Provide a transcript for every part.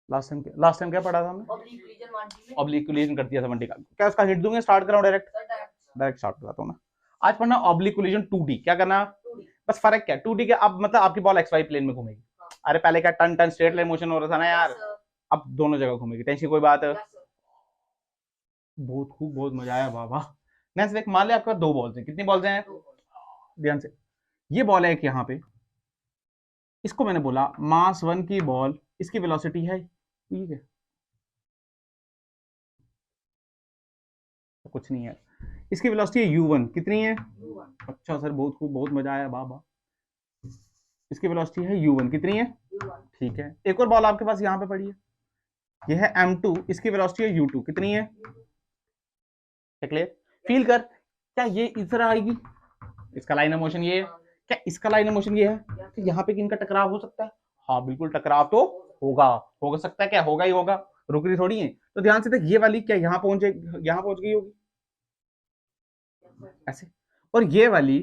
Last time क्या पढ़ा था हमने? ऑब्लिक कोलिजन कर दिया था 1D का। क्या उसका हिट दूंगे, स्टार्ट कराऊं डायरेक्ट? डायरेक्ट स्टार्ट कराता हूं मैं। आज पढ़ना ऑब्लिक कोलिजन 2D। क्या करना? बस फर्क क्या 2D के, अब मतलब आपकी बॉल एक्स वाई प्लेन में घूमेगी। अरे पहले क्या टन टन स्ट्रेट लाइन मोशन हो रहा था ना यार, अब दोनों जगह घूमेगी, टेंशन कोई बात है। बहुत खूब, बहुत मजा आया बाबा। नेक्स्ट देख, मान लिया आपके पास 2 बॉल्स हैं। कितनी बॉल्स हैं? ध्यान से, ये बॉल है एक यहाँ पे, इसको मैंने बोला मास 1 की बॉल, इसकी वेलोसिटी है, ठीक है, कुछ नहीं है, इसकी वेलोसिटी है u1। कितनी है? अच्छा सर, बहुत खूब, बहुत मजा आया बाबा। इसकी वेलोसिटी है u1, कितनी है? ठीक है। एक और बॉल आपके पास यहाँ पे पड़ी है, ये है m2, इसकी वेलोसिटी है u2, कितनी है? क्लियर? फील कर, क्या ये इधर आएगी? इसका लाइन ऑफ मोशन ये है, क्या इसका लाइन ऑफ मोशन ये है? तो यहाँ पे इनका टकराव हो सकता है। हाँ बिल्कुल, टकराव तो होगा, हो सकता है, क्या होगा ही होगा, रुक रही थोड़ी है। तो ध्यान से देख, ये वाली क्या यहाँ पहुंचे, यहाँ पहुंच गई होगी ऐसे, और ये वाली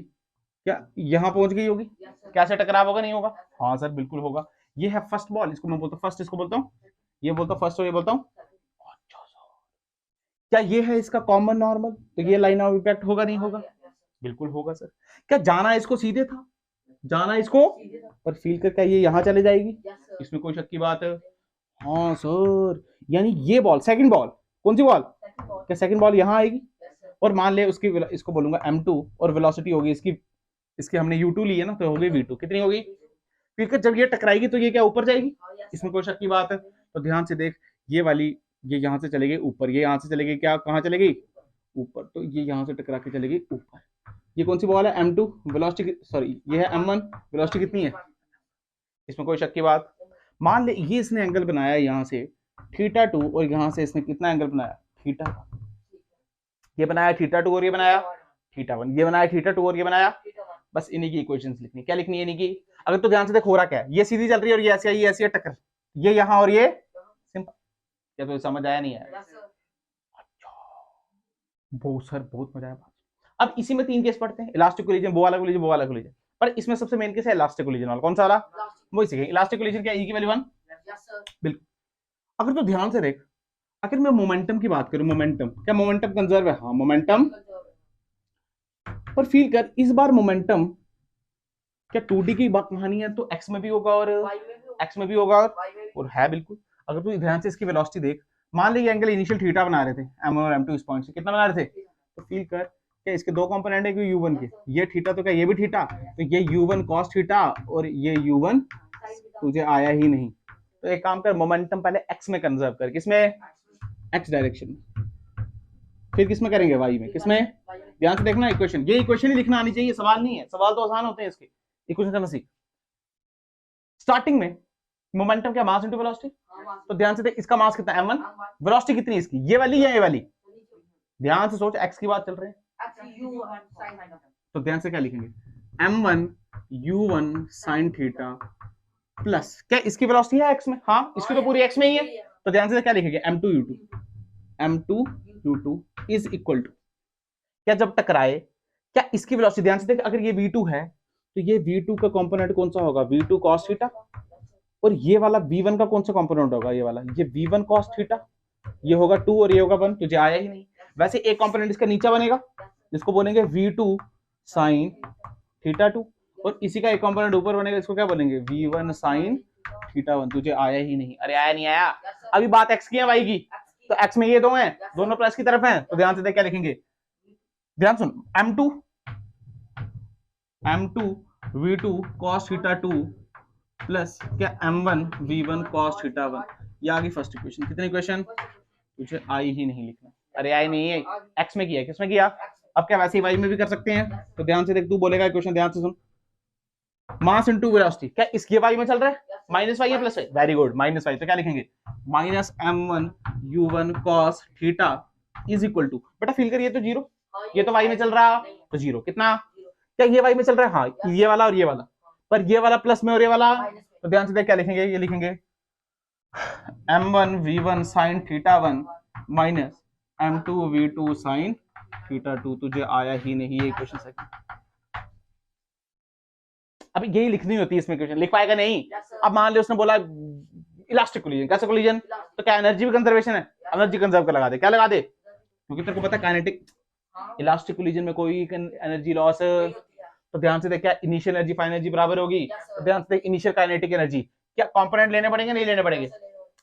क्या यहाँ पहुंच गई होगी, क्या से टकराव होगा? नहीं होगा? हाँ सर बिल्कुल होगा। ये है फर्स्ट बॉल, इसको मैं बोलता हूँ फर्स्ट, इसको बोलता हूँ, ये बोलता हूँ फर्स्ट, और ये बोलता हूँ। क्या ये है इसका कॉमन नॉर्मल? तो ये लाइन ऑफ इफेक्ट होगा नहीं होगा? बिल्कुल होगा सर। क्या जाना इसको सीधे था, जाना इसको, पर फील कर क्या ये यहां चले जाएगी? इसमें कोई शक की बात है? हाँ सर, यानी ये बॉल, सेकंड बॉल, कौन सी बॉल? क्या सेकंड बॉल यहां आएगी, और मान ले उसकी, इसको बोलूंगा m2, और वेलोसिटी होगी इसकी, इसकी हमने u2 ली है ना, तो होगी v2। कितनी होगी? फिर कर जब ये टकराएगी तो ये क्या ऊपर जाएगी? इसमें कोई शक की बात है? तो ध्यान से देख, ये वाली, ये यहां से चलेगी ऊपर, ये यहां से चलेगी, क्या कहां चलेगी? ऊपर। तो ये यहां से टकरा के चलेगी ऊपर। ये कौन सी बॉल है? m2, वेलोसिटी, सॉरी ये है m1, वेलोसिटी कितनी है? इसमें कोई शक की बात? मान ले ये इसने एंगल बनाया यहाँ से θ2, और यहाँ से इसने कितना एंगल बनाया? θ, ये बनाया θ2 और ये बनाया θ1, ये बनाया θ2 और ये बनाया, बस इन्हीं की इक्वेशंस लिखनी। क्या लिखनी है इन्हीं की? अगर तो ध्यान से देख, हो रहा क्या है, ये सीधी चल रही है और ये ऐसी आई, ये ऐसी है, टक्कर, ये यहाँ और ये सिंपल। क्या तो समझ आया नहीं आया? बहुत सर, बहुत मजा आया। अब इसी में 3 केस पढ़ते हैं, इलास्टिक कोलिजन, वो वाला कोलिजन, वो वाला कोलिजन, पर इसमें सबसे मेन केस है इलास्टिक कोलिजन वाला। कौन सा वाला? वही सीखेंगे। इलास्टिक कोलिजन क्या, ई की वैल्यू 1? बिल्कुल। अगर तो ध्यान से देख, अगर मैं मोमेंटम की बात करूं, मोमेंटम, क्या मोमेंटम कंजर्व है? हाँ मोमेंटम, पर फील कर इस बार मोमेंटम क्या 2D की बात कहानी है, तो x में भी होगा और x में भी होगा और है बिल्कुल। अगर तू ध्यान से इसकी वेलोसिटी देख, मान ले ये एंगल इनिशियल थीटा बना रहे थे, m1 और m2 इस पॉइंट से कितना बना रहे थे, तो फील कर, क्या इसके 2 कंपोनेंट है कि u1 के, ये थीटा, तो क्या ये भी थीटा, तो ये u1 cos थीटा और ये u1 तुझे आया ही नहीं। तो एक काम कर, मोमेंटम पहले x में कंजर्व कर, किसमें? x डायरेक्शन में। फिर किसमें करेंगे? y में। किसमें? ध्यान से देखना इक्वेशन, ये इक्वेशन ही लिखना आनी चाहिए, सवाल नहीं है, सवाल तो आसान होते हैं इसके, इक्वेशन करना सीख। स्टार्टिंग में मोमेंटम क्या, मास इनटू वेलोसिटी, तो ध्यान से देख, इसका मास कितना m1, वेलोसिटी कितनी है इसकी, ये वाली या ये वाली? ध्यान से सोच, x की बात चल रही है, तो ध्यान से क्या लिखेंगे, m1 u1 sin theta plus, क्या इसकी वेलोसिटी है x में? हाँ, इसकी तो पूरी x में ही है, तो ध्यान से क्या लिखेंगे, m2 u2 is equal to, क्या जब टकराए, क्या इसकी वेलोसिटी, ध्यान से देख, अगर ये v2 है तो ये v2 का कंपोनेंट कौन सा होगा? v2 cos थीटा, और ये वाला v1 का कौन सा कंपोनेंट होगा? ये वाला, ये v1 cos थीटा, ये होगा 2 और ये होगा 1, तुझे आया ही नहीं। वैसे एक कंपोनेंट इसका नीचे बनेगा, जिसको बोलेंगे v2 sin थीटा 2, और इसी का एक कंपोनेंट ऊपर बनेगा, इसको क्या बोलेंगे? v1 sin थीटा 1, तुझे आया ही नहीं। अरे आया नहीं आया, अभी बात x की है, y की, तो x में ये दो हैं, दोनों प्लस की तरफ हैं, तो ध्यान से देख क्या लिखेंगे, ध्यान सुन, m2 v2 cos theta 2 plus क्या m1 v1 cos थीटा 1, ये आ गई फर्स्ट इक्वेशन। कितनी इक्वेशन? तुझे आई ही नहीं लिखना। अरे आई नहीं है, x में किया, किसमें किया? अब क्या वैसे ही y में भी कर सकते हैं, तो ध्यान से देख, तू बोलेगा इक्वेशन, ध्यान से सुन, मास इनटू वेलोसिटी, क्या इसके y में चल रहा है, माइनस वाई या plus Y? Very good, minus Y, तो क्या लिखेंगे, minus m1 u1 cos theta is equal to, बेटा फील करिए, तो जीरो, ये तो y में चल रहा, तो जीरो, कितना, क्या ये y में चल रहा है? हाँ, ये वाला और ये वाला, पर ये वाला प्लस में और ये वाला, तो ध्यान से देख क्या लिखेंगे, ये लिखेंगे m1 v1 sin theta 1 minus m2 v2 sin theta 2, तुझे आया ही नहीं ये इक्वेशन से। अभी यही लिखनी होती है इसमें, इक्वेशन लिख पाएगा नहीं। अब मान लो उसने बोला इलास्टिक कोलिजन। कैसा कोलिजन? तो क्या एनर्जी भी कंजर्वेशन है, एनर्जी कंजर्व कर लगा दे, क्या लगा दे, क्योंकि तेरे को पता है काइनेटिक इलास्टिक कोलिजन में कोई एनर्जी लॉस, तो ध्यान से देख क्या इनिशियल एनर्जी फाइनल एनर्जी बराबर होगी, तो ध्यान से देख इनिशियल काइनेटिक एनर्जी, क्या कंपोनेंट लेने पड़ेंगे नहीं लेने पड़ेंगे?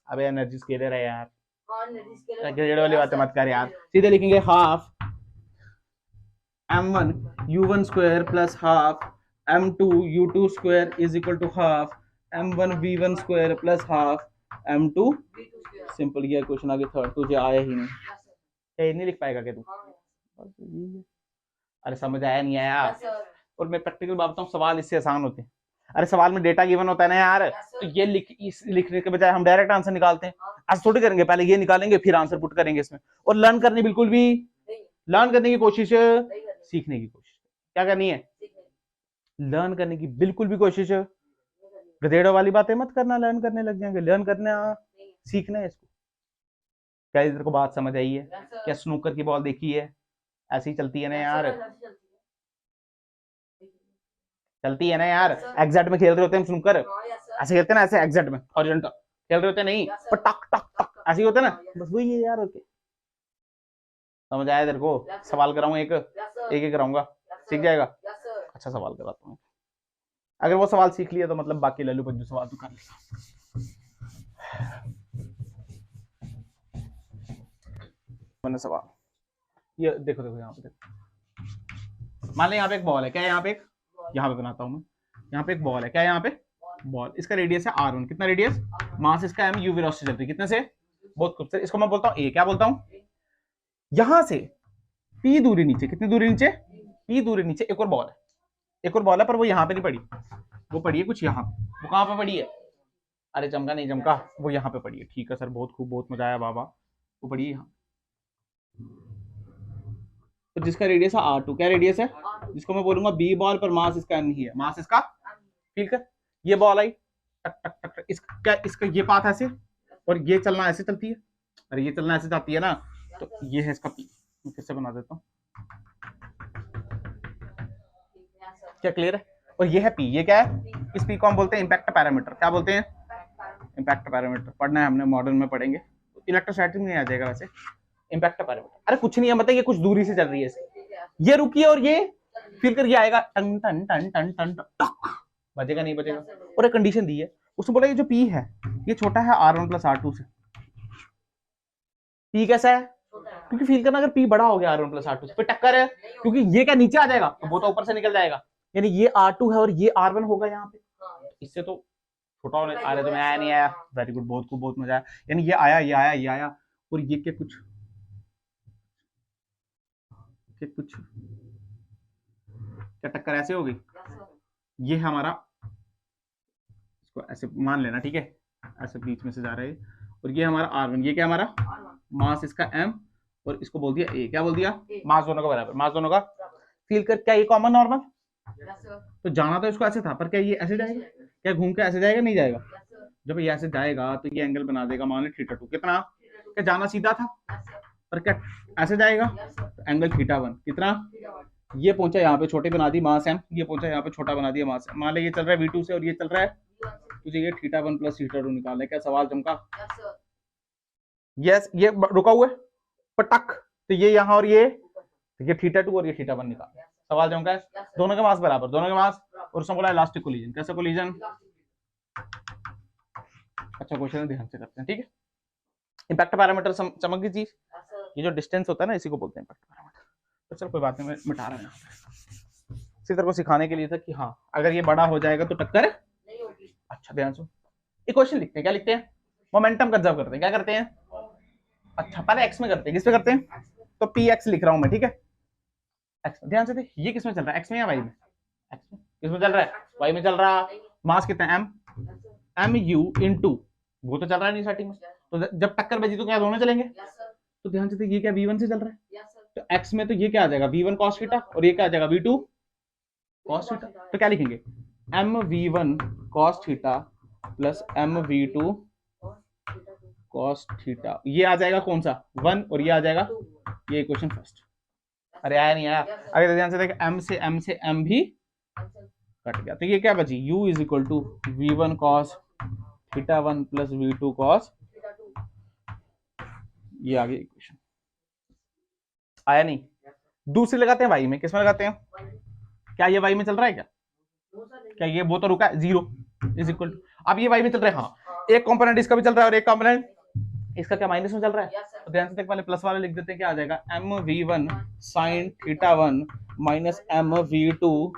अबे एनर्जी स्केलर है यार, ग्रेड वाली बातें मत कर यार, सीधे लिखेंगे half m1 u1 square plus half m2 u2 square is equal to half m1 v1 square plus half m2। Simple ये क्वेश्चन आगे थर्ड, तुझे आया ही नहीं, ये नहीं लिख पाएगा क्या तू? अरे समझ आया नहीं आया? और मैं प्रैक्टिकल बात बताऊं, सवाल इससे आसान होते हैं। अरे सवाल में डेटा गिवन होता है ना यार, तो ये लिखने के बजाय हम डायरेक्ट आंसर निकालते हैं। आज थोड़ी करेंगे, पहले ये निकालेंगे फिर आंसर पुट करेंगे इसमें। और लर्न करनी बिल्कुल भी लर्न करने की कोशिश, सीखने की कोशिश, क्या करनी है? लर्न करने की बिल्कुल भी कोशिश, गधेड़ों वाली बातें मत करना, लर्न करने लग जाएंगे। लर्न करना सीखना है इसको। क्या इधर को बात समझ आई है? क्या स्नूकर की बॉल देखी है? ऐसी ही चलती है ना यार, चलती है ना यार। एग्जैक्ट में खेल रहे होते हैं हम स्नूकर, ऐसे खेलते हैं ना, ऐसे एग्जैक्ट में हॉरिजॉन्टल खेल रहे होते हैं, नहीं पर टक टक टक ऐसे होते हैं ना, बस वही है यार। ओके समझ आया तेरे को? सवाल कराऊंगा एक एक कराऊंगा, सीख जाएगा। अच्छा सवाल कराता हूँ, अगर वो सवाल सीख लिया तो मतलब बाकी लल्लू पज्जू सवाल तो कर लेगा। मैंने सवाल ये देखो देखो यहाँ पे देखो, मान लो यहाँ पे एक बॉल है, क्या है यहाँ पे एक, यहाँ पे बनाता हूँ मैं, यहाँ पे एक बॉल है, क्या है यहाँ पे बॉल, इसका रेडियस है r1, कितना रेडियस, मास इसका m, u वेलोसिटी चलती है कितने से, बहुत खूबसूरत, इसको मैं बोलता हूँ a, क्या बोलता हूँ, यहां से p दूरी नीचे, कितनी दूरी नीचे, p दूरी नीचे एक और बॉल है, एक और बॉल है, पर वो यहाँ पे नहीं पड़ी, वो पड़ी है कुछ यहाँ पे, वो कहाँ पे पड़ी है, अरे चमका नहीं चमका, वो यहाँ पे पड़ी है, ठीक है सर बहुत खूब बहुत मजा आया बाबा, वो पड़ी है यहाँ, तो जिसका रेडियस है r2, क्या रेडियस है, जिसको मैं बोलूंगा b बॉल, पर मास इसका m ही है, मास इसका, ठीक है, ये बॉल आई टक टक टक टक, इसका क्या, इसका ये पाथ ऐसे और ये चलना ऐसे चलती है, अरे ये चलना ऐसे जाती है ना, तो ये है इसका p, मैं फिर से बना देता हूँ, क्या क्लियर है, और ये है p, ये क्या है, इस p को हम बोलते हैं इम्पैक्ट पैरामीटर, क्या बोलते हैं, इम्पैक्ट पैरामीटर, पढ़ना है हमने, मॉडर्न में पढ़ेंगे, इलेक्ट्रोस्टैटिक में आ जाएगा वैसे, इम्पैक्ट पैरामीटर, अरे कुछ नहीं है, मतलब ये कुछ दूरी से चल रही है इसकी, ये रुकी है और ये फिर करके आएगा टन टन टन टन टन टक, बजेगा नहीं बजेगा, और एक कंडीशन दी है, उसने बोला ये जो p है ये छोटा है r1 प्लस r2 से, p कैसा है, क्योंकि फील करना अगर p बड़ा हो गया r1 प्लस r2 से, फिर टक्कर है, क्योंकि ये क्या नीचे आ जाएगा तो वो तो ऊपर से निकल जाएगा, यानी ये r2 है और ये r1 होगा यहाँ पे, इससे तो छोटा होने आ रहा, तो मैं आया नहीं आया, वेरी गुड बहुत खूब बहुत मजा आया, यानी ये आया ये आया ये आया, और ये के कुछ क्या टक्कर ऐसे हो गई, ये हमारा, इसको ऐसे मान लेना ठीक है, ऐसे बीच में से जा रहे हैं, और ये हमारा r1, ये क्या हमारा मास इसका m, और इसको बोल दिया a, क्या बोल दिया, मास दोनों का बराबर, मास दोनों का, फील कर, क्या ये कॉमन नॉर्मल, तो जाना तो इसको ऐसे था, पर क्या ये ऐसे जाएगा, क्या घूम के ऐसे जाएगा नहीं जाएगा, जब ये ऐसे जाएगा तो ये एंगल बना देगा मान लो θ2, कितना, क्या जाना सीधा था, पर क्या ऐसे जाएगा तो एंगल θ1 कितना, ये पहुंचा यहाँ पे छोटे बना दी मास m, ये पहुंचा यहाँ पे छोटा बना दिया मास, मान लो ये चल रहा है v2 से और ये चल रहा है, तुझे ये θ1 प्लस θ2 निकालना है, क्या सवाल चमका, यस ये रुका हुआ है पटक, तो ये यहाँ और ये θ2 और ये θ1 निकाल, सवाल चमका है, दोनों के मास बराबर, दोनों के मास, और उसने बोला इलास्टिक कोलिजन, कैसा कोलिजन, अच्छा क्वेश्चन ध्यान से करते हैं ठीक है, इम्पैक्ट पैरामीटर चमक गई चीज, ये जो डिस्टेंस होता है ना इसी को बोलते हैं इम्पैक्ट पैरामीटर, तो चल कोई बात नहीं, मैं मिटा रहा हूं, इसी तरह को सिखाने के लिए था कि हाँ अगर ये बड़ा हो जाएगा तो टक्कर नहीं होगी, अच्छा ध्यान सुन, एक क्वेश्चन लिखते हैं, क्या लिखते हैं, मोमेंटम कंजर्व करते हैं, क्या करते हैं, अच्छा पहले एक्स में करते हैं, किस पे करते हैं, तो पी एक्स लिख रहा हूं मैं ठीक है, एक्स, ध्यान से देख ये किस में चल रहा है, एक्स में या वाई में, एक्स में, किस में चल रहा है, वाई में चल रहा, मास कितना है m u इनटू, वो तो चल रहा है नहीं स्टार्टिंग में, तो जब टक्कर बजी तो क्या दोनों चलेंगे, तो ध्यान से देखिए क्या v1 से चल रहा है, तो x में तो ये क्या आ जाएगा v1 cos थीटा, और ये क्या आ जाएगा v2 cos थीटा, तो क्या लिखेंगे m v1 cos theta plus m v2 cos theta, ये आ जाएगा कौन सा 1 और ये आ जाएगा, ये इक्वेशन फर्स्ट, अरे आया नहीं आया, अगर ध्यान से देख m से m भी कट गया, तो ये क्या बची u is equal to v1 cos theta 1 plus v2 cos, ये आ गया इक्वेशन। आया नहीं? दूसरी लगाते हैं y में, किसमें लगाते हैं? क्या ये y में चल रहा है क्या? क्या ये वो तो रुका है 0 इज इक्वल टू, अब ये y में चल रहा है, हाँ एक कंपोनेंट इसका भी चल रहा है और एक कंपोनेंट इसका क्या माइनस में चल रहा है, तो ध्यान से देख, पहले प्लस वाले लिख देते हैं, क्या आ जाएगा mv1 sin theta 1 minus mv2,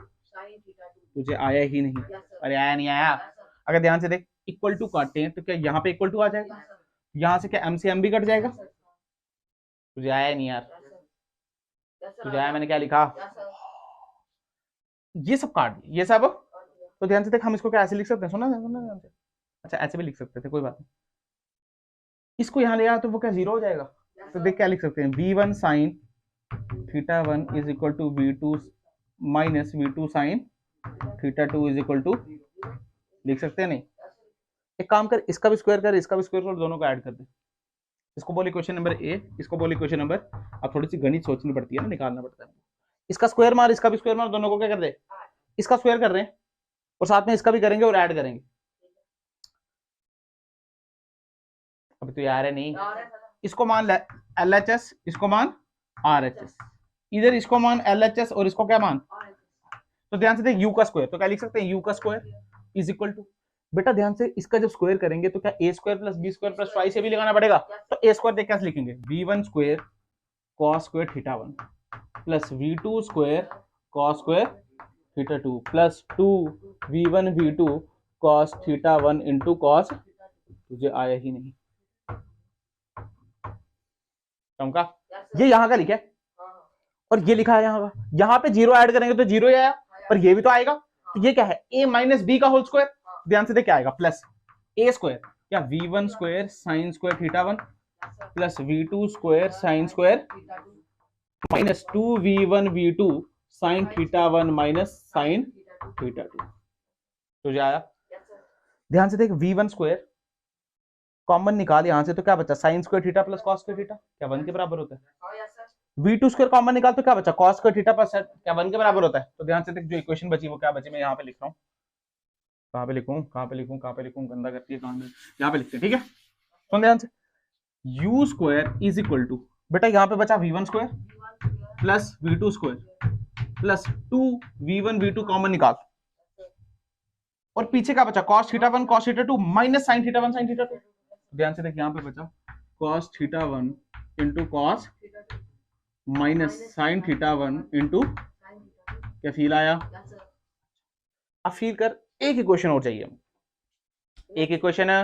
तुझे आया ही नहीं, अरे आया नहीं आया, अगर ध्यान से देख इक्वल टू काटते हैं तो क्या यहाँ पे इक्वल टू आ जाएगा, यहाँ से क्या m से m भी कट जाएगा, तुझे आया नहीं यार, तुझे आया, मैंने क्या लिखा, ये सब काट दिए ये सब, तो ध्यान से देख हम इसको क्या ऐसे लिख सकते हैं, सुना ध्यान से, अच्छा ऐसे भी लिख सकते थे, कोई बात नहीं, इसको यहाँ ले आया तो वो क्या 0 हो जाएगा, तो देख क्या लिख सकते हैं, v1 sin theta 1 is equal to v2 minus v2 sin theta 2 is equal to, लिख सकते हैं नहीं, एक काम कर, इसका भी स्क्वायर कर, इसका भी स्क्वायर कर, दोनों को ऐड कर दे, इसको बोल इक्वेशन नंबर ए, इसको बोल इक्वेशन नंबर, अब थोड़ी सी गणित सोचनी पड़ती है ना, निकालना पड़ता है, इसका स्क्वायर मार, इसका भी स्क्वायर मार, दोनों को क्या कर दे, इसका स्क्वायर कर रहे हैं और साथ में इसका भी करेंगे और ऐड करेंगे, अभी तो यार है नहीं, इसको मान LHS, इसको मान RHS, इधर इसको मान LHS और इसको क्या मान, तो ध्यान से देख u का स्क्वायर, तो क्या लिख सकते हैं, u का स्क्वायर इज इक्वल टू, बेटा ध्यान से इसका जब स्क्वायर करेंगे तो क्या a square plus b square plus y से भी लगाना पड़ेगा, तो a स्क्वायर देख कैसे लिखेंगे, v1 square cos square theta 1 plus v2 square cos square theta 2 plus 2v1 v2 cos theta 1 into cos, तुझे आया ही नहीं, चमका, ये यहाँ का लिखा है और ये लिखा है यहाँ का, यहाँ पे 0 ऐड करेंगे तो 0 ही आया, पर ये भी तो आएगा, तो ये क्या है, a माइनस बी का होल स्क्वायर, ध्यान से देख क्या आएगा, प्लस a स्क्वायर, क्या v1 square sine square theta 1 plus v2 square sine square minus 2v1 v2 sign theta 1 minus sine theta 2, तुझे आया, ध्यान से देख v1 स्क्वायर कॉमन निकाल यहां से, तो क्या बचा, sine square theta plus cos square theta, क्या 1 के बराबर होता है, v2 स्क्वायर कॉमन निकाल तो क्या बचा, cos स्क्वायर थीटा प्लस क्या 1 के बराबर होता है, तो ध्यान से देख जो इक्वेशन बची वो क्या बची, मैं यहाँ पे लिख रहा हूँ, कहाँ पे लिखूं, कहाँ पे लिखूं, कहाँ पे लिखूं, गंदा करती है कहाँ पे, यहाँ पे लिखते हैं, ठीक है, सुन ध्यान से, u square is equal to, बेटा यहाँ पे बचा v1 square plus v2 square plus 2v1 v2 common निकाल, और पीछे क्या बचा, cos theta 1 cos theta 2 minus sin theta 1 sin theta 2, ध्यान से देख यहाँ पे बचा cos theta 1 into cos minus sine theta 1 into, क्या फील आया, अब फील कर, एक इक्वेशन और चाहिए, एक इक्वेशन है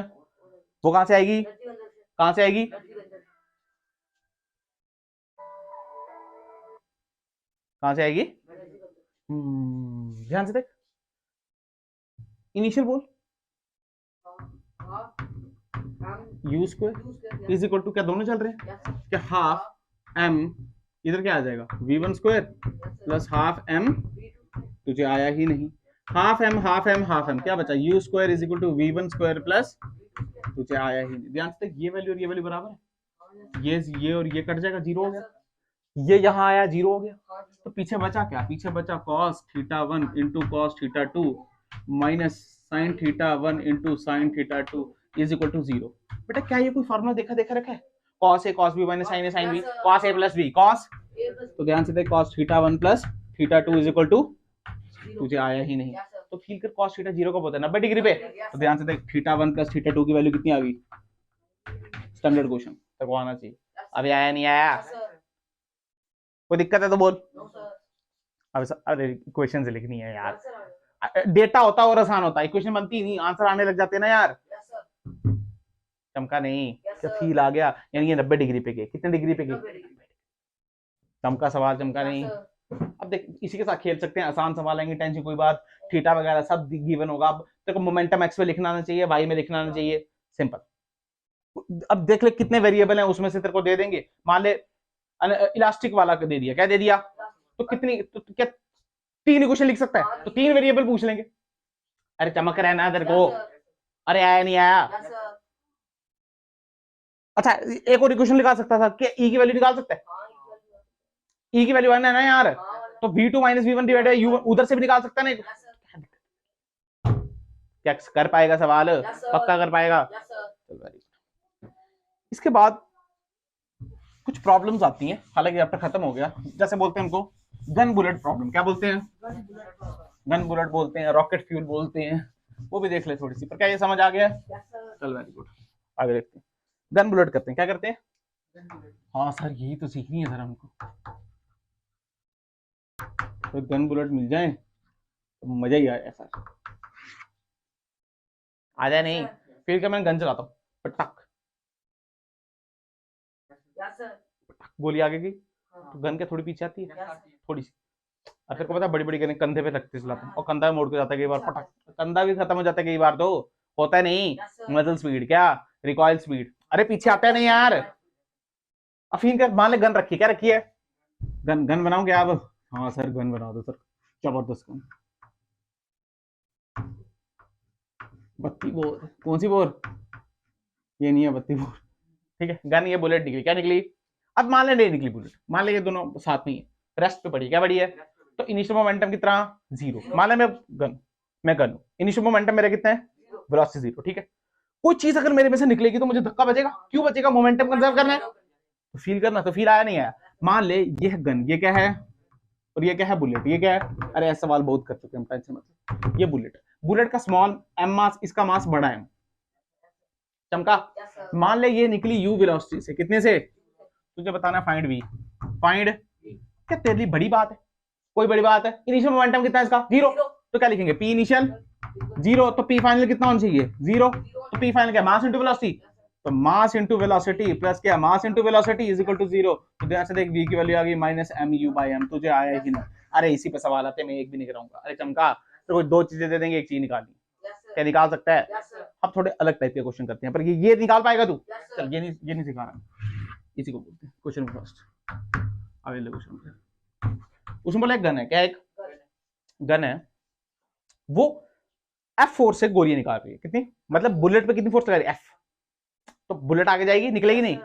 वो कहां से आएगी, कहां से आएगी, कहां से आएगी, ध्यान से देख, इनिशियल बोल, u square is equal to, क्या दोनों चल रहे हैं, क्या हाफ m, इधर क्या आ जाएगा, v1 square plus half m, तुझे आया ही नहीं, half m half m half m, क्या बचा, u square is equal to v1 square plus, तुझे आया ही नहीं, ध्यान से ये वैल्यू और ये वैल्यू बराबर है, ये और ये कट जाएगा, 0 हो गया, ये यहाँ आया 0 हो गया, तो पीछे बचा क्या, पीछे बचा cos theta 1 into cos theta 2 minus sine theta 1 into sine theta 2 is equal to 0, बेटा क्या ये कोई फॉर्मूला देखा रखा है, cos a cos b minus sin a sin b, cos a plus b cos, तो ध्यान से देख cos theta 1 plus theta 2 is equal to, तुझे आया ही नहीं, तो फील कर cos थीटा 0 कब होता है, 90 डिग्री पे, तो ध्यान से देख थीटा 1 प्लस थीटा 2 की वैल्यू कितनी आ गई, स्टैंडर्ड क्वेश्चन तक आना चाहिए, अभी आया नहीं आया, कोई दिक्कत है तो बोल, अब अरे इक्वेशन से लिखनी है यार, डेटा होता और आसान होता, इक्वेशन बनती नहीं, आंसर आने लग जाते ना यार, चमका नहीं, क्या फील आ गया, यानी ये 90 डिग्री पे गए, कितने डिग्री पे गए, चमका सवाल, चमका नहीं, अब देख इसी के साथ खेल सकते हैं, आसान सवाल आएंगे, टेंशन कोई बात, थीटा वगैरह सब गिवन होगा, अब तेरे को मोमेंटम एक्स में लिखना आना चाहिए, वाई में लिखना आना चाहिए, सिंपल, अब देख ले कितने वेरिएबल हैं उसमें से तेरे को दे देंगे, मान ले इलास्टिक वाला दे दिया, क्या दे दिया, तो कितनी, तो क्या 3 इक्वेशन लिख सकता है, तो 3 वेरिएबल पूछ लेंगे, अरे चमक रहा है ना तेरे को, अरे आया नहीं आया, अच्छा एक और इक्वेशन निकाल सकता था कि ई की वैल्यू निकाल सकता है, ई की वैल्यू है ना यार, तो v2 minus v1 divide by u उधर से भी निकाल सकता है ना, क्या कर पाएगा सवाल? पक्का कर पाएगा? चलो वेरी गुड। इसके बाद कुछ प्रॉब्लम्स आती हैं, हालांकि चैप्टर खत्म हो गया। जैसे बोलते हैं उनको गन बुलेट प्रॉब्लम। क्या बोलते हैं? गन बुलेट बोलते हैं, रॉकेट फ्यूल बोलते हैं, वो भी देख ले थोड़ी सी। पर क्या ये समझ आ गया? चल वेरी गुड, आगे देखते हैं। गन बुलेट करते हैं, क्या करते हैं? हाँ सर यही तो सीखनी है सर हमको। तो गन बुलेट मिल जाए तो मजा ही आया सर। आ जाए नहीं फिर क्या, मैं गन चलाता हूँ, पटक गोली आगे की तो गन के थोड़ी पीछे आती है थोड़ी सी। और फिर को पता है बड़ी बड़ी गन कंधे पे रखते चलाते हैं और कंधा मोड़ के जाता है कई बार, पटक कंधा भी खत्म हो जाता है कई बार। तो होता है नहीं मजल स्पीड, क्या रिकॉइल स्पीड। अरे पीछे आता है नहीं यार। अफीन कर, मान ले गन रखी, क्या रखी है? गन। गन बनाओगे आप? हाँ सर गन बना दो सर, जबरदस्त गन। बत्ती बोर, कौन सी बोर? ये नहीं है बत्ती बोर, ठीक है। गन ये बुलेट निकली, क्या निकली? अब मान ले नहीं निकली बुलेट, मान ले ये दोनों साथ में ही है, रेस्ट पे पड़ी, क्या पड़ी है? तो इनिशियल मोमेंटम कितना? जीरो। मान ले मैं गन हूं, इनिशियल मोमेंटम मेरा कितना है? वेलोसिटी जीरो, ठीक है। कोई चीज अगर मेरे में से निकलेगी तो मुझे धक्का बजेगा, क्यों बजेगा? मोमेंटम कंजर्व करना है, तो फील करना। तो फील आया नहीं आया? मान ले ये है गन, ये क्या है? और ये क्या है? बुलेट। ये क्या है? अरे ऐसा सवाल बहुत कर चुके हैं, टेंशन मत। ये बुलेट, बुलेट का स्मॉल एम मास, इसका मास बड़ा है चमका। मान ले ये निकली यू वेलोसिटी से, कितने से? तुझे बताना फाइंड वी, फाइंड। क्या तेरे लिए बड़ी बात है? कोई बड़ी बात है? इनिशियल मोमेंटम कितना है इसका? जीरो। तो क्या लिखेंगे? पी इनिशियल जीरो, तो पी फाइनल कितना होना चाहिए? जीरो। तो पी फाइनल क्या? Mass into velocity. तो मास इंटू वेलोसिटी प्लस क्या? Mass into velocity is equal to zero. तो ध्यान से देख, वी की वैल्यू आ गई minus M U by M. तुझे आया ही ना? अरे इसी पे सवाल आते हैं, मैं एक भी नहीं कराऊंगा। अरे चमका, तो कोई दो चीजें दे देंगे, एक चीज निकालनी, क्या निकाल सकता है? अब थोड़े अलग टाइप के क्वेश्चन करते हैं, पर ये निकाल पाएगा तू? चल ये नहीं सिखा रहा, इसी को बोलते हैं क्वेश्चन फर्स्ट। अवेलेबल क्वेश्चन, उसमें बोला एक गन है, क्या एक गन है, वो F4 से गोलियां निकाल रही है। कितनी? मतलब बुलेट पे कितनी फोर्स लगा रही है? F। तो बुलेट आगे जाएगी, निकलेगी नहीं,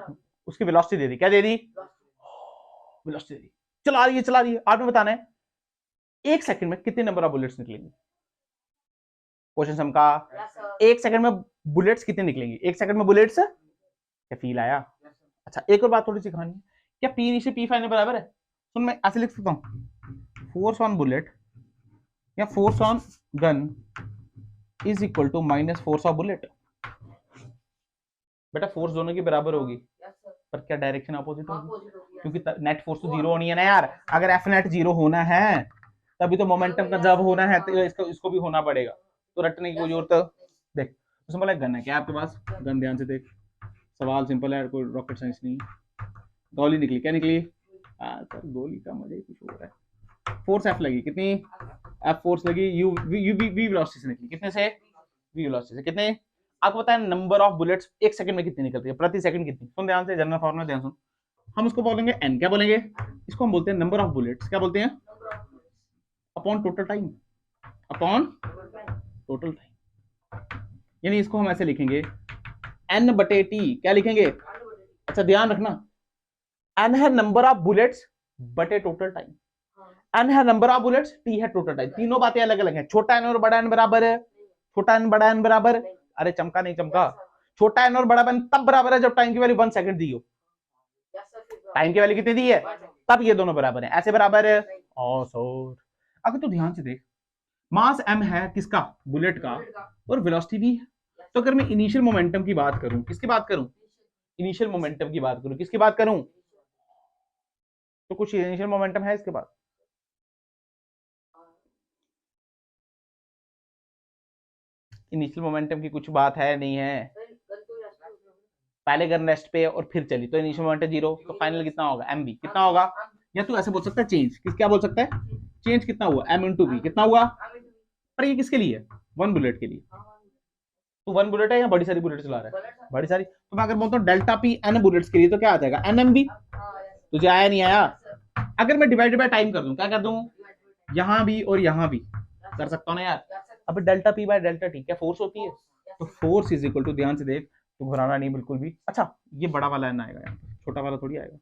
उसकी वेलोसिटी दे दी, क्या दे दी? वेलोसिटी दे दी। चला रही है। आपने बताना है एक सेकंड में कितने नंबर ऑफ बुलेट्स निकलेंगे। क्वेश्चन समका, एक सेकंड में बुलेट्स कितने निकलेंगे? एक सेकंड में बुलेट्स, क्या फील आया? अच्छा एक और बात थोड़ी सी खानी है, क्या पी इनिशियल पी फाइनल बराबर है? सुन, मैं ऐसे लिख सकता हूं, फोर्स ऑन बुलेट या force on gun is equal to minus force of bullet. बेटा फोर्स दोनों की बराबर होगी, पर क्या डायरेक्शन अपोजिट होगी? क्योंकि नेट फोर्स तो जीरो होनी है ना यार। अगर एफ नेट जीरो होना है तभी तो मोमेंटम कंजर्व होना है, तो इसको भी होना पड़ेगा। तो रटने की कोई जरूरत, देख उसमें बोला गन है, क्या आपके पास? गन। ध्यान से देख, सवाल सिंपल है, कोई रॉकेट साइंस नहीं। गोली निकली, क्या निकली? सर गोली का मजा ही कुछ हो रहा है। फोर्स एफ लगी, कितनी? एफ फोर्स लगी, यू वी वेलोसिटी से निकली, कितने से? वी वेलोसिटी से। कितने? आपको पता है नंबर ऑफ बुलेट्स एक सेकंड में कितनी निकलती है? प्रति सेकंड कितनी? सुन ध्यान से, जनरल फॉर्मूला ध्यान सुन। हम उसको बोलेंगे एन, क्या बोलेंगे? इसको हम बोलते हैं नंबर ऑफ बुलेट्स, क्या बोलते हैं? Upon total time, upon total time. यानी इसको हम ऐसे लिखेंगे एन बटे टी, क्या लिखेंगे? अच्छा ध्यान रखना, एन है नंबर ऑफ बुलेट्स बटे टोटल टाइम। एन है नंबर ऑफ बुलेट्स, टी है टोटल टाइम। तीनों बातें अलग अलग हैं। छोटा एन और बड़ा एन बराबर है, छोटा एन बड़ा एन बराबर। अरे चमका नहीं चमका, छोटा एन और बड़ा एन तब बराबर है जब टाइम की वैल्यू 1 सेकंड दी हो। टाइम की वैल्यू कितनी दी है? तब ये दोनों बराबर है, ऐसे बराबर है। और अगर तो ध्यान से देख, मास m है किसका? बुलेट का, और वेलोसिटी भी है। तो अगर मैं इनिशियल मोमेंटम की बात करूं, किसकी बात करूं? इनिशियल मोमेंटम की बात करूं, किसकी बात करूं? तो कुछ इनिशियल मोमेंटम है इसके बाद? इनिशियल मोमेंटम की कुछ बात है, नहीं है? पहले गन रेस्ट पे और फिर चली तो इनिशियल मोमेंटम जीरो, तो फाइनल कितना होगा? M B. कितना होगा? या तू ऐसे बोल सकता है चेंज, क्या बोल सकता है? चेंज कितना हुआ? M into B. कितना हुआ? पर ये किसके लिए? वन बुलेट के लिए। तो वन बुलेट है या बड़ी सारी बुलेट चला रहा है? बड़ी सारी। तो मैं अगर बोलता हूँ डेल्टा पी एन बुलेट्स के लिए, तो क्या आ जाएगा? N M B. तुझे आया नहीं आया? अगर मैं डिवाइडेड बाय टाइम कर दूं, क्या कर दूं? यहां भी और यहां भी कर सकता हूं ना यार। अब delta P by delta T क्या फोर्स होती है? तो फोर्स इज इक्वल टू, ध्यान से देख, तो घबराना नहीं बिल्कुल भी। अच्छा ये बड़ा वाला एन आएगा यहाँ, छोटा वाला थोड़ी आएगा।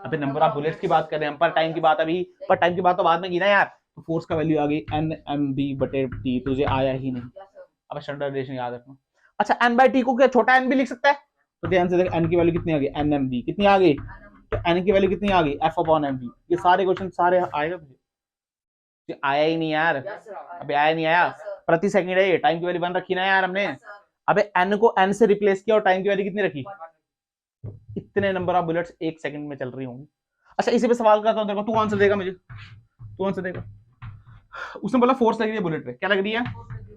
अभी नंबर ऑफ बुलेट्स की बात कर रहे हैं हम, पर टाइम की बात अभी, पर टाइम की बात तो बाद में की ना यार। तो फोर्स का वैल्यू आ गई NMB/T, तुझे आया ही नहीं। अब स्टैंडर्ड डेविएशन याद रखना। अच्छा N/T को क्या छोटा n भी लिख सकता है? तो ध्यान से देख, n की वैल्यू कितनी आ गई, NMB कितनी आ गई, तो n की वैल्यू कितनी आ गई, F/MB। ये सारे क्वेश्चन सारे आएगा तुझे, आया ही नहीं यार, अबे आया नहीं आया, प्रति सेकंड है ये, टाइम की वैल्यू 1 रखी ना यार हमने। अबे n को n से रिप्लेस किया और टाइम की वैल्यू कितनी रखी, इतने नंबर ऑफ बुलेट्स 1 सेकंड में चल रही होंगी। अच्छा इसी पे सवाल करता हूं, देखो तू आंसर देगा मुझे, तू आंसर देगा। उसने बोला फोर्स लग रही है बुलेट पे, क्या लग रही है,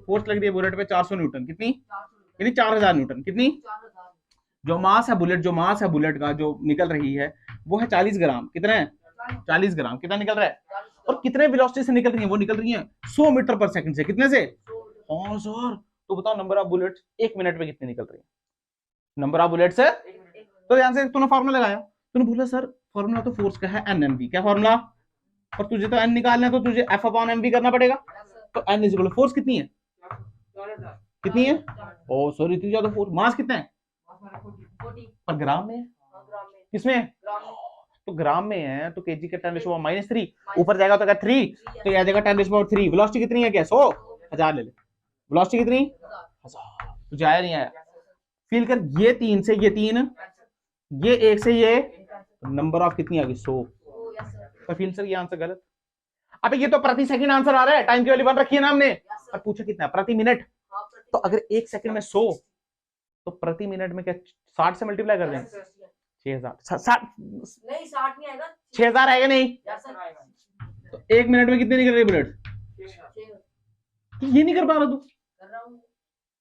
फोर्स लग रही है बुलेट पे 400 न्यूटन, कितनी, यानी 4000 न्यूटन, कितनी, जो मास है बुलेट, जो मास है बुलेट का जो निकल रही है वो है 40 ग्राम, कितना है, 40 ग्राम, कितना निकल रहा है, और कितने वेलोसिटी से निकल रही है, वो निकल रही है 100 मीटर पर सेकंड से, कितने से, हाँ सर, तो बताओ नंबर ऑफ बुलेट्स 1 मिनट में कितनी निकल रही है, नंबर ऑफ बुलेट्स है। तो ध्यान से तूने फार्मूला लगाया, तूने बोला सर फार्मूला तो फोर्स का है NMB, क्या फार्मूला, और तुझे तो n निकालना है तो तुझे F/MB करना पड़ेगा, तो n is equal to force कितनी है, कितनी है, ओ सॉरी इतनी ज्यादा फोर्स, मास कितना है, पर ग्राम में है, किसमें है, तो ग्राम में है, तो केजी का 10⁻³ ऊपर जाएगा तो क्या 3, तो यह जाएगा 10⁻³ वेलोसिटी कितनी है, क्या 100, 1000 ले ले, वेलोसिटी कितनी 1000, तुझे आया नहीं आया, फील कर, ये 3 से ये 3, ये 1 से ये, नंबर ऑफ कितनी आ गई 100, तो फील सर ये आंसर गलत। अबे ये तो प्रति सेकंड आंसर आ रहा है, टाइम की वैल्यू 1 रखी है ना हमने, और पूछा कितना प्रति मिनट, तो अगर 1 सेकंड में 100, तो प्रति मिनट में क्या 60 से मल्टीप्लाई कर दें, 6000, 60 नहीं, 60 नहीं आएगा, 6000 आएगा नहीं, तो 1 मिनट में कितने निकल रहे बुलेट, ये नहीं कर पा रहा तू,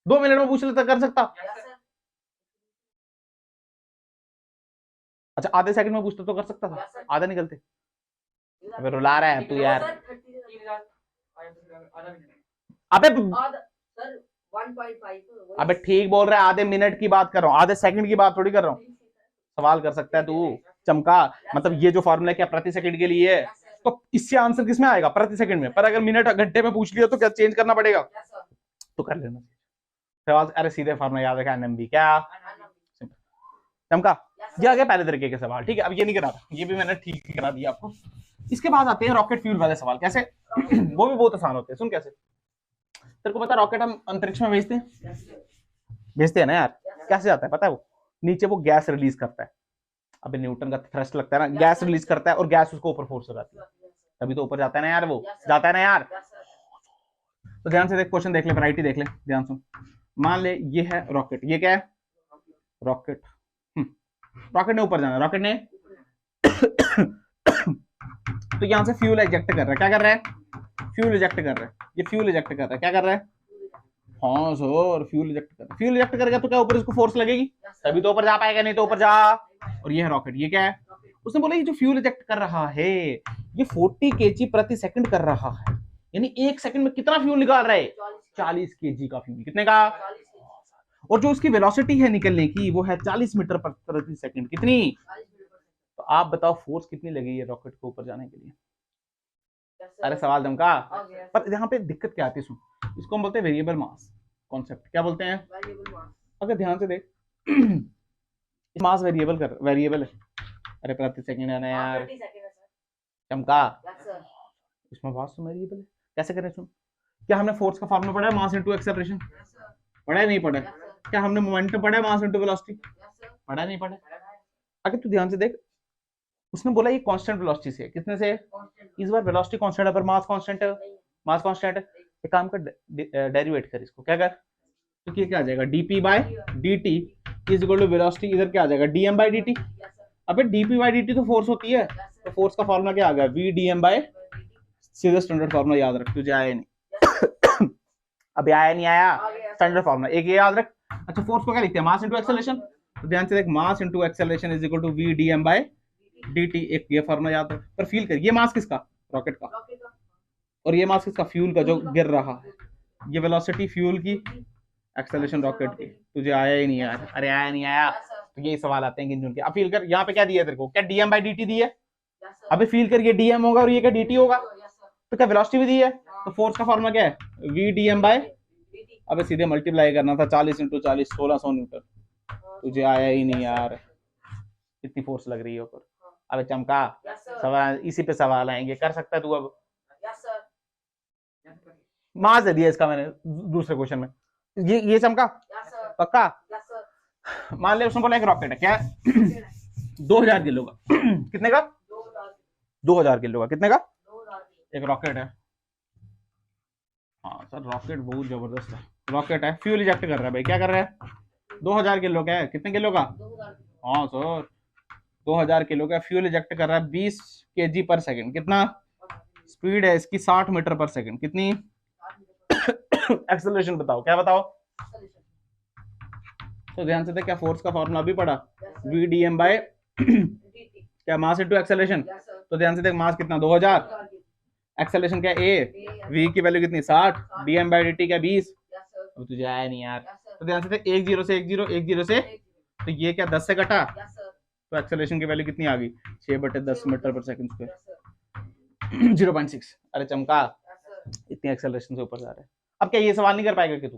2 मिनट में पूछ लेता, कर सकता, अच्छा आधे सेकंड में पूछता तो कर सकता था, आधा निकलते, अबे रुला रहा है तू यार, अबे सर 1.5, अबे ठीक बोल रहा है, आधे मिनट की बात कर रहा हूँ, आधे सेकंड की बात थोड़ी कर रहा हूँ, सवाल कर सकता है तू चमका, मतलब ये जो फॉर्मूला क्या प्रति सेकंड के लिए है, तो इससे आंसर किसमें आएगा, प्रति सेकंड में, पर अगर मिनट घंटे में पूछ लिया तो क्या चेंज करना पड़ेगा, तो कर लेना सवाल, अरे सीधे फॉर्मूला याद रखा NMB, क्या चमका, ये आ गया पहले तरीके के सवाल, ठीक है। अब ये नहीं करा था, ये भी मैंने ठीक करा दिया आपको। इसके बाद आते हैं रॉकेट फ्यूल वाले सवाल, कैसे वो भी बहुत आसान होते हैं, सुन कैसे, तेरे को पता रॉकेट हम अंतरिक्ष में भेजते हैं ना यार, कैसे जाता है पता है, वो नीचे वो गैस रिलीज करता है, अबे न्यूटन का थ्रस्ट लगता है ना, गैस रिलीज करता है और गैस उसको ऊपर फोर्स लगाती है, तभी तो ऊपर जाता है ना यार, वो जाता है ना यार। तो ध्यान से देख, क्वेश्चन देख ले, वैरायटी देख ले, ध्यान सुन, मान ले ये है रॉकेट, ये क्या है रॉकेट, रॉकेट ने ऊपर जाना, रॉकेट ने तो यहां से फ्यूल इजेक्ट कर रहा है, क्या कर रहा है, फ्यूल इजेक्ट कर रहा है, ये फ्यूल इजेक्ट कर रहा है, क्या कर रहा है, हाँ सर फ्यूल इजेक्ट कर रहा है, फ्यूल इजेक्ट करेगा तो क्या ऊपर इसको फोर्स लगेगी, तभी तो ऊपर जा पाएगा, नहीं तो ऊपर जा, और ये है रॉकेट, ये क्या है, उसने बोला ये जो फ्यूल इजेक्ट कर रहा है ये 40 kg प्रति सेकंड कर रहा है, यानी 1 सेकंड में कितना फ्यूल निकाल रहा है, 40 kg का फ्यूल, कितने का, और जो उसकी वेलोसिटी है निकलने की वो है 40 मीटर प्रति सेकंड, कितनी, तो आप बताओ फोर्स कितनी लगी है रॉकेट को ऊपर जाने के लिए, अरे सवाल दमका, पर यहाँ पे दिक्कत क्या आती है, सुन, इसको हम बोलते हैं वेरिएबल मास कॉन्सेप्ट, क्या बोलते हैं, अगर ध्यान से देख मास वेरिएबल है, अरे प्रति सेकंड है ना यार चमका, इसमें मास तो वेरिएबल है, कैसे करें, सुन, क्या हमने फोर्स का फॉर्मूला पढ़ा है, मास इनटू एक्सेलरेशन, पढ़ा है नहीं पढ़ा, क्या हमने मोमेंटम पढ़ा है, मास इनटू वेलोसिटी, पढ़ा नहीं पढ़ा, अगर तू ध्यान से देख, उसने बोला ये कांस्टेंट वेलोसिटी से, कितने से, इस बार वेलोसिटी कांस्टेंट है पर मास कांस्टेंट है, मास कांस्टेंट है, एक काम कर डेरिवेट कर इसको, क्या कर, तो ये क्या आ जाएगा dp/dt is equal to velocity, इधर क्या आ जाएगा dm/dt, अबे dp/dt तो फोर्स होती है, तो फोर्स का फॉर्मूला क्या आ गया v dm/, सीधा स्टैंडर्ड फॉर्मूला याद रख, तुझे आया नहीं अभी आया नहीं आया, स्टैंडर्ड फॉर्मूला एक ये याद रख। अच्छा फोर्स को क्या लिखते हैं, मास इनटू एक्सेलरेशन, तो ध्यान से देख, mass into acceleration is equal to v dm/dt, एक ये फॉर्मूला याद रख, पर फील कर, ये मास किसका, रॉकेट का, और ये मास किसका, फ्यूल का जो गिर रहा है, ये वेलोसिटी फ्यूल की, एक्सेलरेशन रॉकेट की, तुझे आया ही नहीं यार, अरे आया नहीं आया, तो यही सवाल आते हैं इंजन के। अब फील कर, यहाँ पे क्या दिया तेरे को, क्या dm/dt दी है, अबे फील कर, ये dm होगा और ये क्या dt होगा, तो क्या वेलोसिटी भी दी है, तो फोर्स का फॉर्मूला क्या है, v dm/, अबे सीधे मल्टीप्लाई करना था, 40 × 40 1600 न्यूटन, तुझे आया ही नहीं यार, कितनी फोर्स लग रही है ऊपर, अबे चमका, सवाल इसी पे सवाल आएंगे, कर सकता है तू अब, मास दे दिया इसका मैंने दूसरे क्वेश्चन में, ये चमका पक्का। मान लिया उसने बोला एक रॉकेट है, क्या है 2000 किलो का कितने का 2000 किलो का, कितने का एक रॉकेट है। हाँ सर रॉकेट बहुत जबरदस्त है, रॉकेट है, फ्यूल इजेक्ट कर रहा है भाई, क्या कर रहा है 2000 किलो का है, कितने किलो का, हाँ सर 2000 किलो का फ्यूल इजेक्ट कर रहा है 20 kg पर सेकंड, कितना स्पीड है इसकी 60 मीटर पर सेकंड, कितनी एक्सेलरेशन बताओ, क्या बताओ। तो ध्यान से थे, क्या फोर्स का फॉर्मूला भी पढ़ा, वी डी एम बाय क्या मास इनटू एक्सेलरेशन। तो ध्यान से देख, मास कितना 2000, एक्सेलरेशन क्या ए, वी की वैल्यू कितनी 60, D M by D T क्या 20। अब तुझे आया नहीं यार, तो ध्यान से देख 1 0 से 1 0 1 0 से, तो ये क्या 10 से कटा, तो एक्सेलरेशन की वैल्यू कितनी आ गई 6/10 मीटर पर सेकंड स्क्वायर 0.6। अरे चमका, इतनी एक्सेलरेशन से ऊपर जा रहा है। अब क्या ये सवाल नहीं कर पाएगा कि तू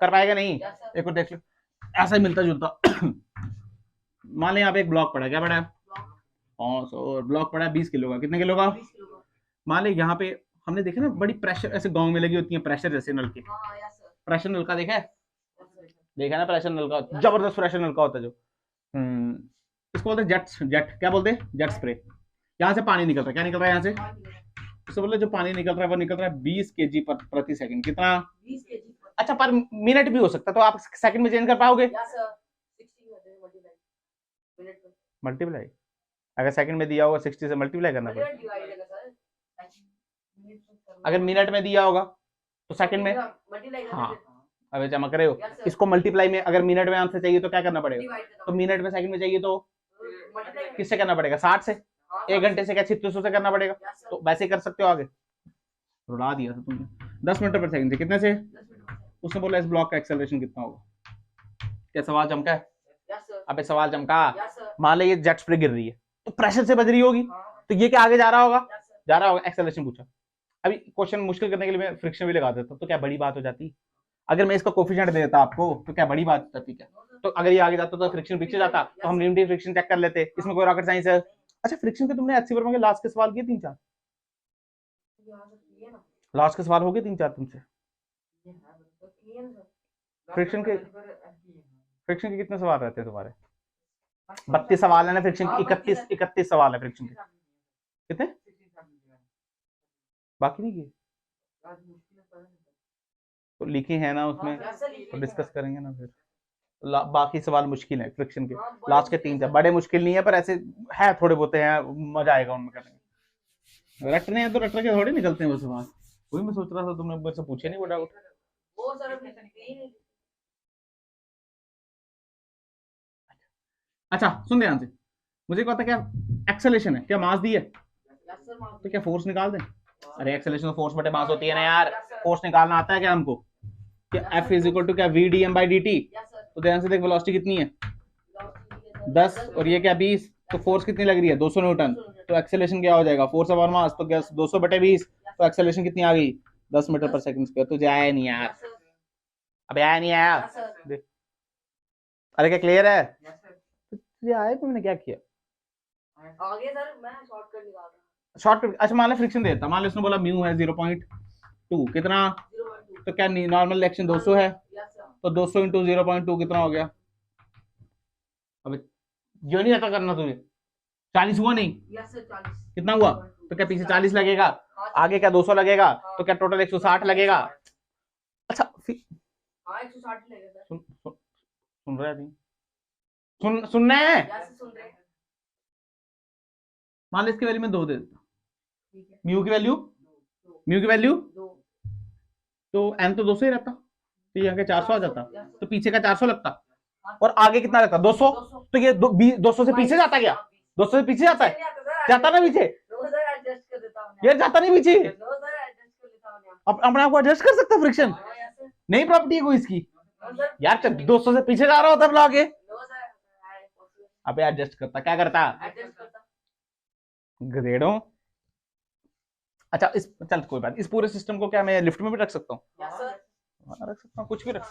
कर पाएगा, नहीं एक और देख लो, ऐसा ही मिलता जुलता। मान ले यहाँ पे एक ब्लॉक पड़ा, क्या पड़ा है, हाँ सो ब्लॉक पड़ा है 20 किलो का, कितने किलो का। मान ले यहाँ पे हमने देखा ना बड़ी प्रेशर ऐसे गांव में लगी होती है प्रेशर जैसे नल की, प्रेशर नल का देखा है, देखा ना प्रेशर नल का, जबरदस्त प्रेशर नल का होता है जो, इसको बोलते हैं जेट, क्या बोलते हैं जेट स्प्रे। यहाँ से पानी निकल रहा है, क्या निकल रहा है यहाँ से, उससे बोले जो पानी निकल रहा है वो निकल रहा है 20 kg प्रति सेकंड, कितना 20 kg। अच्छा पर मिनट भी हो सकता है, तो आप सेकंड में चेंज कर पाओगे, मल्टीप्लाई अगर सेकंड में दिया होगा 60 से मल्टीप्लाई करना पड़ेगा, अगर मिनट में दिया होगा तो सेकंड में, हाँ अबे चमक रहे हो, इसको मल्टीप्लाई में अगर मिनट में आंसर चाहिए तो क्या करना पड़ेगा, तो मिनट में सेकंड में चाहिए तो किससे करना पड़ेगा 60 से, 1 घंटे से क्या 3600 से करना पड़ेगा, तो वैसे ही कर सकते हो। आगे रुला दिया था तुमने 10 मीटर पर सेकंड से, कितने से, उसने बोला इस ब्लॉक का एक्सेलरेशन कितना होगा। क्या सवाल चमका है, अबे सवाल चमका। मान लो ये जेट स्प्रे गिर रही है तो प्रेशर से बज रही होगी, तो ये क्या आगे जा रहा होगा, एक्सेलरेशन पूछा। अभी क्वेश्चन मुश्किल करने के लिए मैं फ्रिक्शन भी लगा देता, तो क्या बड़ी बात हो जाती, अगर मैं इसका कोफिशिएंट दे देता आपको तो क्या बड़ी बात होती क्या, तो अगर ये आगे जाता तो फ्रिक्शन पीछे जाता, तो हम लिमिटेड फ्रिक्शन चेक कर लेते, इसमें कोई रॉकेट साइंस है। अच्छा फ्रिक्शन के तुमने एचसी वर्मा के लास्ट के सवाल किए 3-4, लास्ट के सवाल हो गए 3-4 तुमसे, फ्रिक्शन के कितने सवाल रहते हैं तुम्हारे, 32 सवाल है ना फ्रिक्शन के, 31 सवाल है फ्रिक्शन के, कितने बाकी नहीं किए, तो लिखे हैं ना उसमें, तो डिस्कस करेंगे ना फिर। बाकी सवाल मुश्किल है फ्रिक्शन के, लास्ट के 3-4 बड़े मुश्किल नहीं है, पर ऐसे है थोड़े बहुत हैं, मजा आएगा उनमें करने में। रटने हैं तो रट के थोड़े निकलते हैं वो सवाल, वही मैं सोच रहा था तुमने मेरे से पूछे नहीं वो डाउट। अच्छा सुन ध्यान से, मुझे क्या पता क्या एक्सेलरेशन है, क्या मास दी है, तो क्या फोर्स निकाल दें। अरे एक्सेलरेशन तो फोर्स बटे मास होती है ना यार, फोर्स निकालना आता है क्या हमको, क्या F इज इक्वल टू क्या V D M by D T. तो ध्यान से देख वेलोसिटी कितनी है 10 और ये क्या 20, तो फोर्स कितनी लग रही है 200 न्यूटन, तो एक्सेलरेशन क्या हो जाएगा फोर्स अपॉन मास, तो क्या 200 बटे 20, तो एक्सेलरेशन कितनी आ गई 10 मीटर पर सेकंड स्क्वायर। तुझे आया नहीं यार, अबे आया नहीं आया, अरे क्या क्लियर है, तुझे आया तो मैंने क्या किया आगे सर मैं शॉर्टकट निकाल रहा हूं, शॉर्टकट। अच्छा मान लो फ्रिक्शन देता, मान लो उसने बोला म्यू है 0.2, कितना, तो क्या नॉर्मल रिएक्शन 200 है, तो 200 इंटू 0.2 कितना हो गया, अबे जो नहीं आता करना तुझे, 40 हुआ नहीं, कितना हुआ, तो क्या पीछे 40 लगेगा, आगे क्या 200 लगेगा, तो क्या टोटल 160 लगेगा। अच्छा हाँ 160 लगेगा, सुन रहे नहीं, सुनना है, मान लो इसकी वैल्यू में 2 दे देता, म्यू की वैल्यू तो एन तो 200 ही रहता, तो यहाँ के 400 आ जाता, तो पीछे का 400 लगता, और आगे कितना लगता 200, तो ये 200 से पीछे जाता, क्या 200 से पीछे जाता है, जाता ना पीछे, ये जाता नहीं पीछे, अपने आप को एडजस्ट कर सकता फ्रिक्शन, नई प्रॉपर्टी है कोई इसकी यार, 200 से पीछे जा रहा होता है आगे, अबे एडजस्ट करता, क्या करता गधेड़ों। अच्छा इस चल कोई बात, इस पूरे सिस्टम को क्या मैं लिफ्ट में भी रख सकता हूँ, रख सकता हूँ, कुछ भी रख,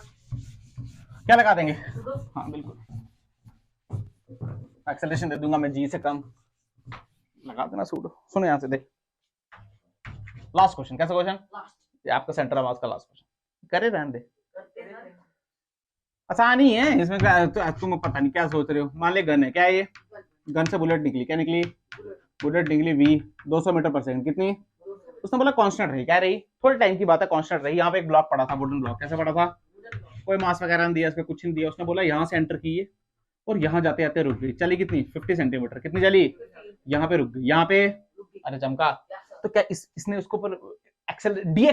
क्या लगा देंगे, हाँ बिल्कुल एक्सेलरेशन दे दूंगा मैं जी से कम, लगा देना सूडो। सुनो यहाँ से देख, लास्ट क्वेश्चन, कैसा क्वेश्चन, ये आपका सेंटर ऑफ मास का लास्ट क्वेश्चन, करे रहने दे, करते हैं सर। आसान ही है इसमें तुम पता नहीं क्या सोच रहे हो। मान ले गन है, क्या है ये, गन से बुलेट निकली, क्या निकली, बुलेट निकली v 200 मीटर पर सेकंड, कितनी, उसने बोला कांस्टेंट रही, क्या रही, थोड़े टाइम की बात है, कांस्टेंट रही। यहाँ पे एक ब्लॉक पड़ा था, वुडन ब्लॉक, कैसे पड़ा था, कोई मास वगैरह नहीं दिया, इसमें कुछ नहीं दिया, उसने बोला यहाँ से एंटर की है और यहाँ जाते जाते रुक गई, चली कितनी 50 सेंटीमीटर, कितनी चली, यहाँ पे रुक गई, यहाँ पे, अरे चमका, तो क्या इसने उसको पर एक्सेल डी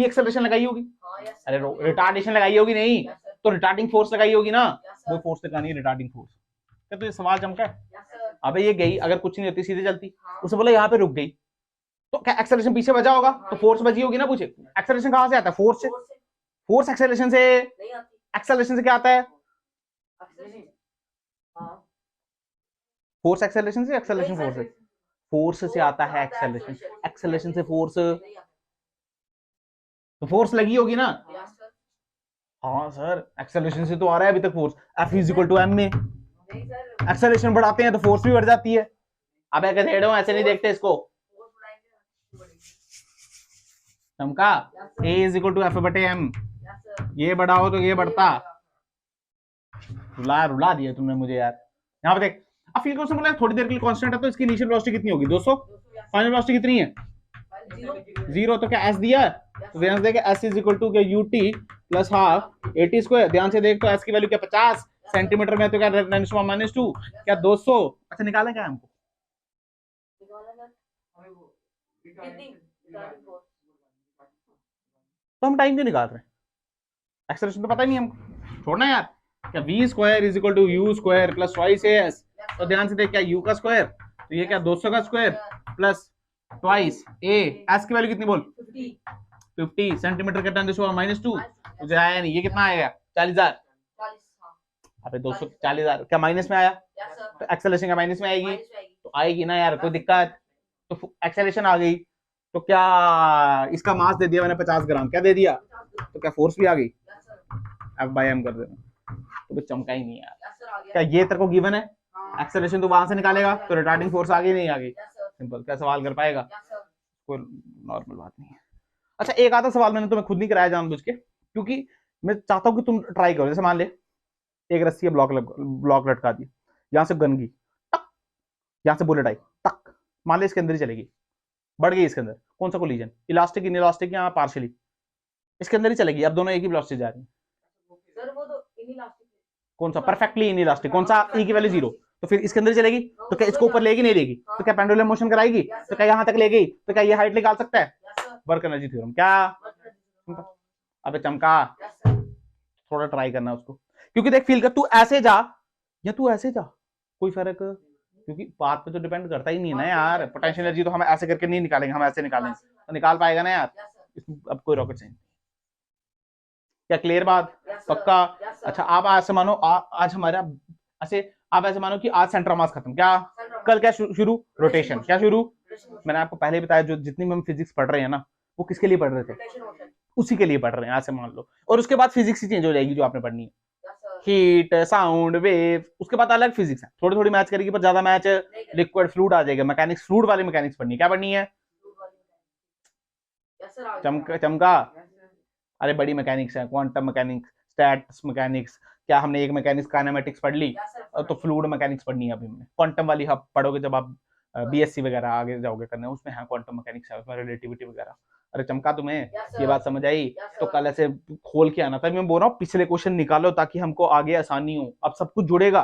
एक्सेलरेशन लगाई होगी, अरे रिटार्डेशन लगाई होगी, नहीं तो रिटार्डिंग फोर्स लगाई होगी ना, वो फोर्स लगानी है, रिटार्डिंग फोर्स। क्या तो ये सवाल चमका है, अबे ये गई, अगर कुछ नहीं होती सीधे चलती, उसने बोला यहाँ पे रुक गई, तो क्या एक्सेलरेशन पीछे बचा होगा, तो फोर्स बची होगी ना, पूछे एक्सेलरेशन कहाँ से आता है, फोर्स से, फोर्स एक्सेलरेशन से, एक्सेलरेशन से क्या आता है, फोर्स एक्सेलरेशन से, एक्सेलरेशन फोर्स से, फोर्स से आता है एक्सेलरेशन, एक्सेलरेशन से फोर्स, तो फोर्स लगी होगी ना, हाँ सर एक्सेलरेशन से तो आ रहा है अभी तक force, F is equal to M में, एक्सेलरेशन बढ़ाते हैं तो फोर्स भी बढ़ जाती है। अब ऐसे नहीं देखते इसको, चमका, A is equal to F बटे एम, ये बढ़ाओ तो ये बढ़ता, रुला दिया तुमने मुझे यार। यहाँ पे देख, अब फील्ड क्वेश्चन बोला थोड़ी देर के लिए कांस्टेंट है तो इसकी इनिशियल वेलोसिटी कितनी होगी 200, फाइनल वेलोसिटी कितनी है 0, तो क्या s दिया है, तो ध्यान से देख s इज इक्वल टू क्या ut प्लस हाफ 80 स्क्वायर, ध्यान से देख तो s की वैल्यू क्या 50 सेंटीमीटर में, तो क्या -2 क्या 200, अच्छा निकालें क्या हमको, तो हम टाइम क्यों निकाल रहे हैं, एक्सेलरेशन तो पता ही नहीं हमको, छोड़ना यार, क्या v square is equal to u square plus twice as, तो ध्यान से देख क्या u का स्क्वायर, तो ये क्या 200 का square plus twice a, s की वैल्यू कितनी बोल 50 सेंटीमीटर का 10⁻², मुझे आया नहीं, ये कितना आएगा 40,000, अबे 240,000 क्या माइनस में आया, तो एक्सेलरेशन क्या माइनस में आएगी, तो आएगी ना यार, कोई दिक्कत, तो एक्सेलरेशन आ गई, तो क्या इसका मास दे दिया मैंने 50 ग्राम, क्या दे दिया, तो क्या फोर्स भी आ गई, F/m कर देना, तो चमका ही नहीं यार, क्या ये तेरे को गिवन है, एक्सेलरेशन तो वहां से निकालेगा, तो रिटार्डिंग फोर्स आ गई नहीं आ गई, सिंपल, क्या सवाल कर पाएगा, कोई नॉर्मल बात नहीं है। अच्छा एक आधा सवाल मैंने तुम्हें खुद नहीं कराया जानबूझ के, क्योंकि मैं चाहता हूँ कि तुम ट्राई करो, जैसे मान ले एक रस्सी है, ब्लॉक लटका दी, यहाँ से गन गई टक, यहाँ से बुलेट आई टक, मान ले इसके अंदर ही चलेगी, बढ़ गई इसके अंदर, कौन सा कोलिजन, इलास्टिक इनइलास्टिक या पार्शियली, इसके अंदर ही चलेगी, अब दोनों एक ही वेलोसिटी जा रही है, सर वो तो इनइलास्टिक, कौन सा परफेक्टली इनइलास्टिक, कौन सा e की वैल्यू 0, तो फिर इसके अंदर चलेगी, तो क्या इसको ऊपर लेगी नहीं लेगी, तो क्या पेंडुलम मोशन कराएगी, तो क्या यहाँ तक ले गई, तो क्या ये हाइट निकाल सकता है, वर्क एनर्जी थ्योरम, क्या, अबे चमका, थोड़ा ट्राई करना उसको, क्योंकि देख फील कर, तू ऐसे जा या तू ऐसे जा, कोई फर्क, क्योंकि पाथ पे तो डिपेंड करता ही नहीं ना यार, पोटेंशियल एनर्जी तो हम ऐसे करके नहीं निकालेंगे, हम ऐसे निकालेंगे, तो निकाल पाएगा ना यार, अब कोई रॉकेट साइंस, क्या क्लियर बात, पक्का। अच्छा आप आज से मानो आज हमारा ऐसे, आप ऐसे मानो कि आज सेंटर मास खत्म, क्या कल क्या शुरू, रोटेशन, क्या शुरू, मैंने आपको पहले बताया जो जितनी भी हम फिजिक्स पढ़ रहे हैं ना, वो किसके लिए पढ़ रहे थे, उसी के लिए पढ़ रहे हैं, आज से मान लो, और उसके बाद फिजिक्स ही चेंज हो जाएगी जो आपने पढ़नी है, हीट साउंड वेव, उसके बाद अलग फिजिक्स है, थोड़ी थोड़ी मैच करेगी, पर ज्यादा मैच लिक्विड फ्लूइड आ जाएगा, मैकेनिक्स फ्लूइड वाली मैकेनिक्स पढ़नी है, क्या पढ़नी है, चमका, अरे बड़ी मैकेनिक्स है, क्वांटम मैकेनिक्स, स्टैटिक्स मैकेनिक्स, क्या हमने एक मैकेनिक्स काइनेमेटिक्स पढ़ ली, तो फ्लूइड मैकेनिक्स पढ़नी है अभी हमने, क्वांटम वाली आप पढ़ोगे जब आप बीएससी वगैरह आगे जाओगे करने, उसमें है क्वांटम मैकेनिक्स है, उसमें रिलेटिविटी वगैरह, अरे चमका तुम्हें ये बात समझ आई, तो कल ऐसे खोल के आना था, मैं बोल रहा हूँ पिछले क्वेश्चन निकालो ताकि हमको आगे आसानी हो, अब सब कुछ जुड़ेगा,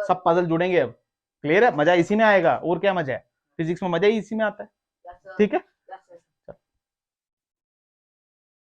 सब पजल जुड़ेंगे, अब क्लियर है, मजा इसी में आएगा, और क्या मजा है, फिजिक्स में मजा ही इसी में आता है, ठीक है।